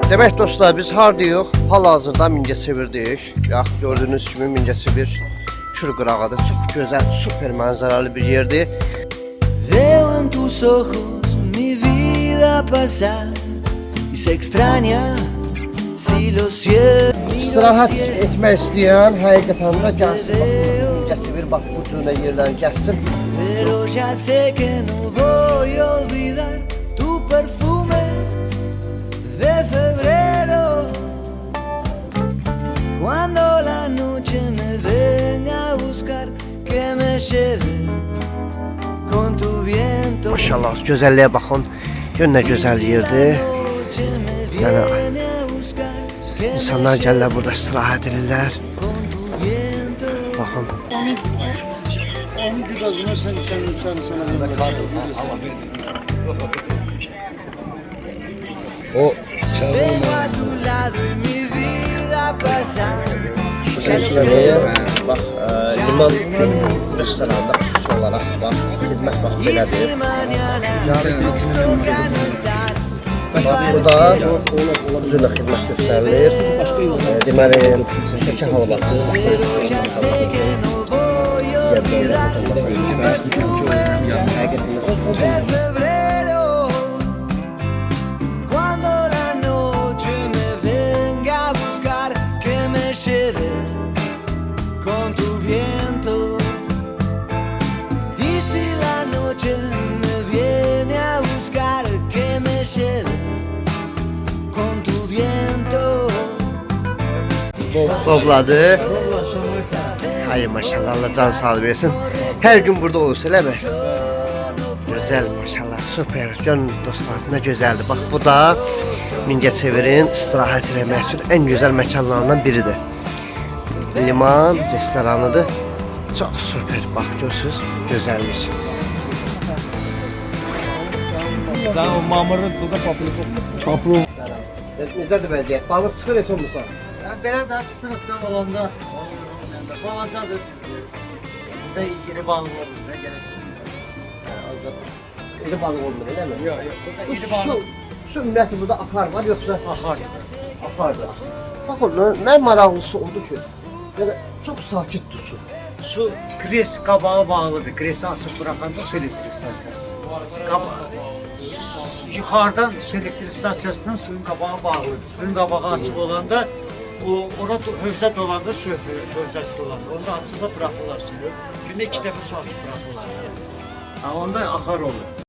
Demek dostlar, biz hardayıq? Hal-hazırda Mingəçevirdəyik. Gördüğünüz kimi Mingəçevir Kür qırağıdır. Çok güzel, süper manzaralı bir yerdir. Veo en tus ojos mi vida pasar y se extraña si lo siento. İstirahat etmək istəyən həqiqətən də gəlsin. Mingəçevir bax bu cürlə yerlərin gəlsin. Pero ya sé que no voy a olvidar tu perfume de febrero. Cuando la noche me venga a buscar, que me lleve con tu viento. Maşallah, gözəlliyə baxın. Gör nə gözəl yerdir. Yəni insanlar gəlirlər burada istirahət edirlər. Baxın. Onun gıdasına sen O Vengo a tu lado y mi vida pasa. çeşməyə bax, liman restoranında xüsusi olaraq bax, xidmət bax Y belədir. si mañana nos toca no estar, Bax, burada üzrlə xidmət göstərilir. Deməli, şəkə halvası, pero ya sé que no voy a olvidar tu perfume de febrero. Cuando la noche me venga a buscar, que me lleve con tu viento. Y si la noche me viene a buscar, que me lleve con tu viento. Topladı. Hayır maşallah, Allah can sağlığı versin. Her gün burada olursa elə mi? Güzel maşallah, süper. Görün dostlar, nə gözəldir. Bax, bu da Mingəçevirin istirahət eləmək üçün ən gözəl məkanlarından biridir. Liman restoranıdır. Çox süper. Bax, görürsünüz, gözəllik. Sen o mamırın suda paplı. Necədir vəziyyət? Balıq çıxır heç olmasa. Belə də sınıfdan olanda balacadır. Burada iri balık olur. Ne gelirsin? İri balıq olmur, elə mi? Yok yok. Burada Bu iri balık su ümumiyyətlə burada axar var, yoxsa akar. axardır? Baxın, mən maraqlısı odur ki, yəni çox sakitdir su. Su kres kabağı bağlıdır. Kresi asıp bırakanda su elektrik istasyasına. Yukarıdan su elektrik istasyasından suyun kabağı bağlıdır. Suyun kabağı açık olanda orada hövzə dolanda su hövzəsi dolanır. Onda açıqda bırakırlar suyu. Günde 2 dəfə su asıp bırakırlar. Onda akar olur.